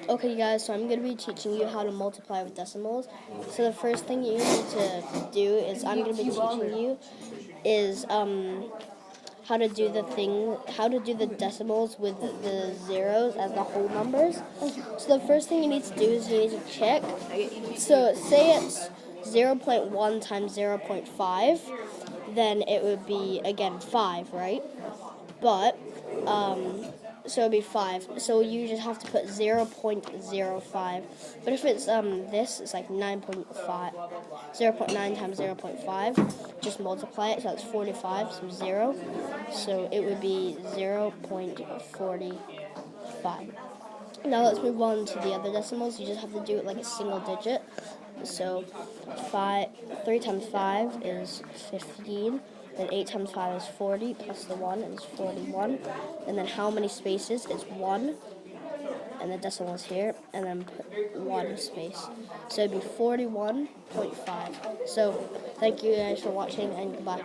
Okay guys, so I'm going to be teaching you how to multiply with decimals. So the first thing you need to do is I'm going to be teaching you is how to do the decimals with the zeros as the whole numbers. So the first thing you need to do is you need to check. So say it's 0.1 times 0.5, then it would be again 5, right? But so it'd be 5. So you just have to put 0.05. But if it's this, it's like 9.5. 0.9 times 0.5. Just multiply it, so that's 45, so 0. So it would be 0.45. Now let's move on to the other decimals. You just have to do it like a single digit. So 3 times 5 is 15. Then 8 times 5 is 40, plus the 1 is 41. And then how many spaces is 1, and the decimal is here, and then put 1 space. So it'd be 41.5. So thank you guys for watching, and goodbye.